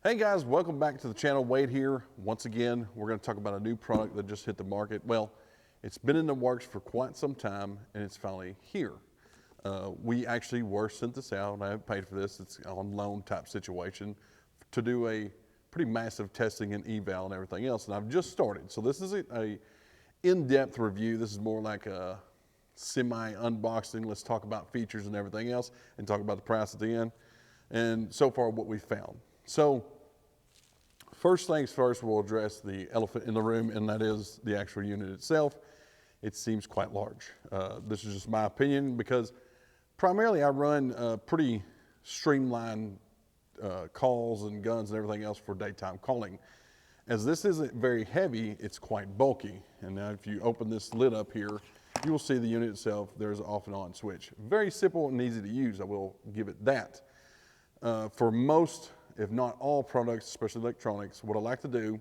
Hey guys, welcome back to the channel. Wade here. Once again, we're going to talk about a new product that just hit the market. Well, it's been in the works for quite some time and it's finally here. We actually were sent this out. I haven't paid for this. It's on loan type situation to do a pretty massive testing and eval and everything else. And I've just started. So this is a in-depth review. This is more like a semi-unboxing. Let's talk about features and everything else and talk about the price at the end. And so far what we found. So first things first, we'll address the elephant in the room, and that is the actual unit itself. It seems quite large. This is just my opinion because primarily I run pretty streamlined calls and guns and everything else for daytime calling. As this isn't very heavy, it's quite bulky. And now if you open this lid up here, you will see the unit itself. There's an off and on switch. Very simple and easy to use. I will give it that. For most, if not all products, especially electronics, what I like to do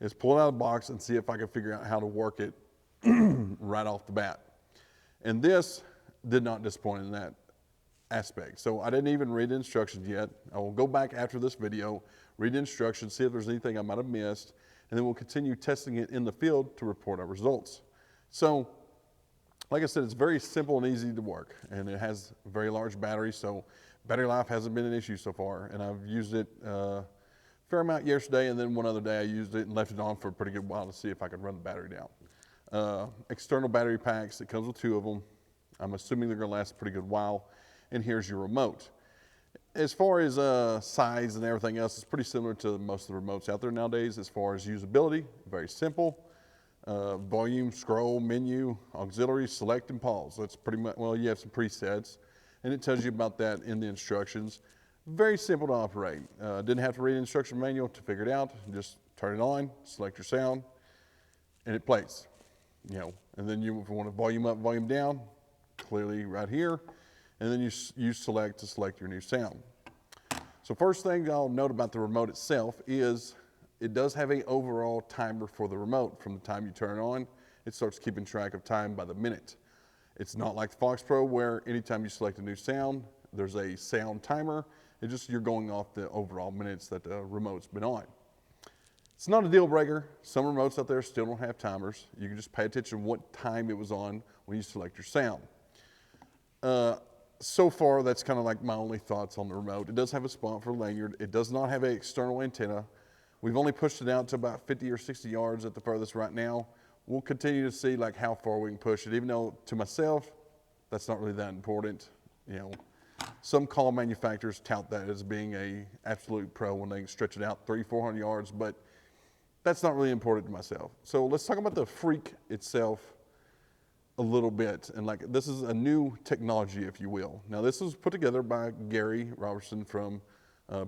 is pull it out of the box and see if I can figure out how to work it right off the bat. And this did not disappoint in that aspect. So I didn't even read the instructions yet. I will go back after this video, read the instructions, see if there's anything I might have missed, and then we'll continue testing it in the field to report our results. So, like I said, it's very simple and easy to work, and it has a very large battery, so battery life hasn't been an issue so far, and I've used it a fair amount yesterday, and then one other day I used it and left it on for a pretty good while to see if I could run the battery down. External battery packs, it comes with 2 of them. I'm assuming they're gonna last a pretty good while, and here's your remote. As far as size and everything else, it's pretty similar to most of the remotes out there nowadays. As far as usability, very simple. Volume, scroll, menu, auxiliary, select, and pause. That's pretty much, well, you have some presets, and it tells you about that in the instructions. Very simple to operate. Didn't have to read the instruction manual to figure it out. Just turn it on, select your sound, and it plays. You know, and then if you want to volume up, volume down, clearly right here, and then you select to select your new sound. So first thing I'll note about the remote itself is it does have an overall timer for the remote. From the time you turn it on, it starts keeping track of time by the minute. It's not like the Fox Pro where anytime you select a new sound, there's a sound timer. It's just you're going off the overall minutes that the remote's been on. It's not a deal breaker. Some remotes out there still don't have timers. You can just pay attention to what time it was on when you select your sound. So far, that's kind of like my only thoughts on the remote. It does have a spot for lanyard. It does not have an external antenna. We've only pushed it out to about 50 or 60 yards at the furthest right now. We'll continue to see like how far we can push it, even though to myself, that's not really that important. You know, some call manufacturers tout that as being a absolute pro when they can stretch it out 300-400 yards, but that's not really important to myself. So let's talk about the FREQ itself a little bit. And like, this is a new technology, if you will. Now this was put together by Gary Robertson from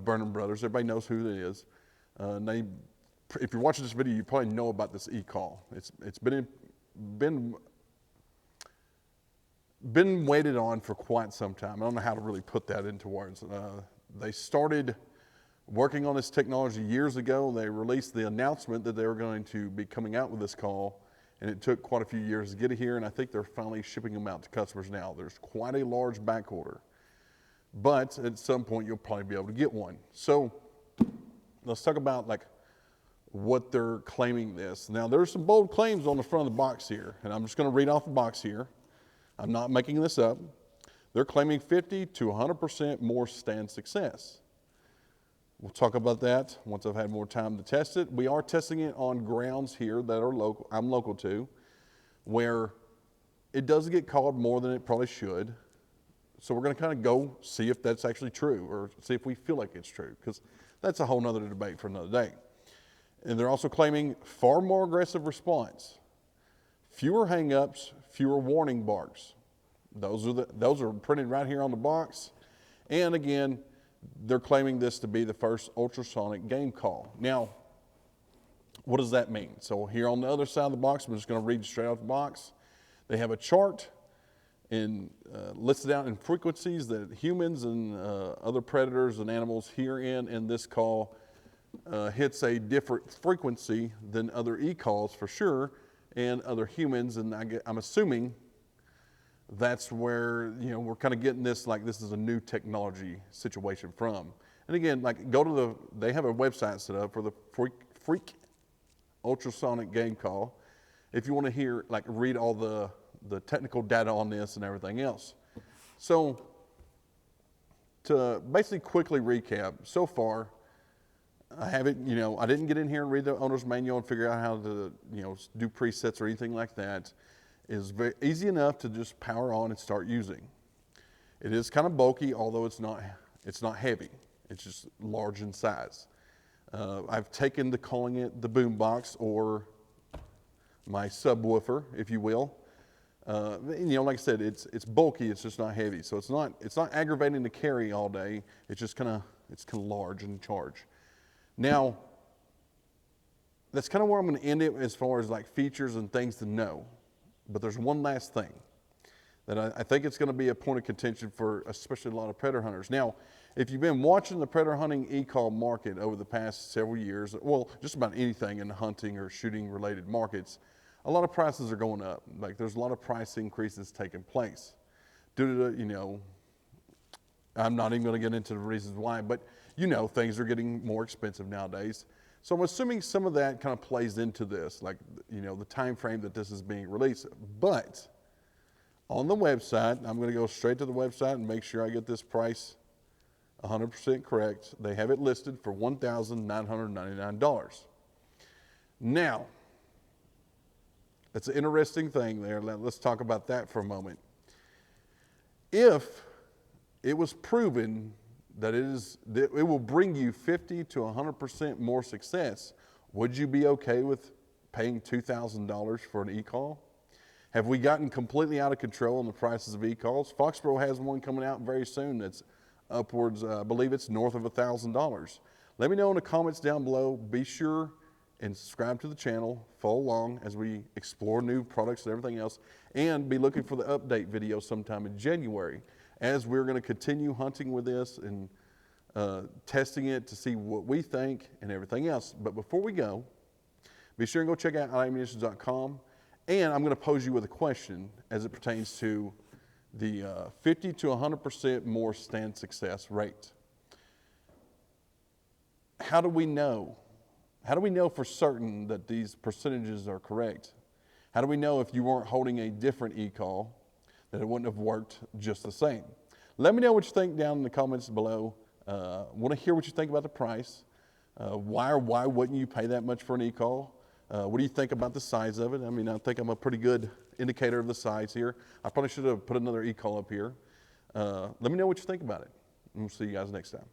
Burnham Brothers. Everybody knows who it is. If you're watching this video, you probably know about this e-call. It's been waited on for quite some time. I don't know how to really put that into words. They started working on this technology years ago. They released the announcement that they were going to be coming out with this call, and it took quite a few years to get it here, and I think they're finally shipping them out to customers now. There's quite a large back order, but at some point you'll probably be able to get one. So let's talk about like what they're claiming this. Now there's some bold claims on the front of the box here, and I'm just gonna read off the box here. I'm not making this up. They're claiming 50 to 100% more stand success. We'll talk about that once I've had more time to test it. We are testing it on grounds here that are local, I'm local to, where it does get called more than it probably should. So we're gonna kind of go see if that's actually true or see if we feel like it's true, because that's a whole nother debate for another day. And they're also claiming far more aggressive response, fewer hang-ups, fewer warning barks. Those are printed right here on the box. And again, they're claiming this to be the first ultrasonic game call. Now, what does that mean? So here on the other side of the box, I'm just gonna read straight off the box. They have a chart and listed out in frequencies that humans and other predators and animals hear in this call hits a different frequency than other e-calls for sure, and other humans, and I'm assuming that's where, you know, we're kind of getting this, like this is a new technology situation from. And again, like go to they have a website set up for the FREQ ultrasonic game call. If you want to hear, like read all the technical data on this and everything else. So to basically quickly recap, so far, I haven't, I didn't get in here and read the owner's manual and figure out how to, do presets or anything like that. It's very easy enough to just power on and start using. It is kind of bulky, although it's not heavy. It's just large in size. I've taken to calling it the boombox or my subwoofer, if you will. Like I said, it's bulky. It's just not heavy, so it's not aggravating to carry all day. It's just kind of large in charge. Now, that's kind of where I'm going to end it as far as like features and things to know. But there's one last thing that I think it's going to be a point of contention for especially a lot of predator hunters. Now, if you've been watching the predator hunting e-call market over the past several years, well, just about anything in the hunting or shooting related markets, a lot of prices are going up. Like there's a lot of price increases taking place due to, I'm not even going to get into the reasons why, but things are getting more expensive nowadays. So I'm assuming some of that kind of plays into this, like, the time frame that this is being released. But on the website, I'm going to go straight to the website and make sure I get this price 100% correct. They have it listed for $1,999. Now, it's an interesting thing there. Let's talk about that for a moment. If it was proven that it will bring you 50 to 100% more success, would you be okay with paying $2,000 for an e-call? Have we gotten completely out of control on the prices of e-calls? Foxborough has one coming out very soon that's upwards, I believe it's north of $1,000. Let me know in the comments down below. Be sure and subscribe to the channel, follow along as we explore new products and everything else, and be looking for the update video sometime in January, as we're going to continue hunting with this and testing it to see what we think and everything else. But before we go, be sure and go check out allammunitions.com, and I'm going to pose you with a question as it pertains to the 50 to 100% more stand success rate. How do we know? How do we know for certain that these percentages are correct? How do we know if you weren't holding a different e-call that it wouldn't have worked just the same? Let me know what you think down in the comments below. Want to hear what you think about the price. Why or why wouldn't you pay that much for an e-call? What do you think about the size of it? I mean, I think I'm a pretty good indicator of the size here. I probably should have put another e-call up here. Let me know what you think about it. And we'll see you guys next time.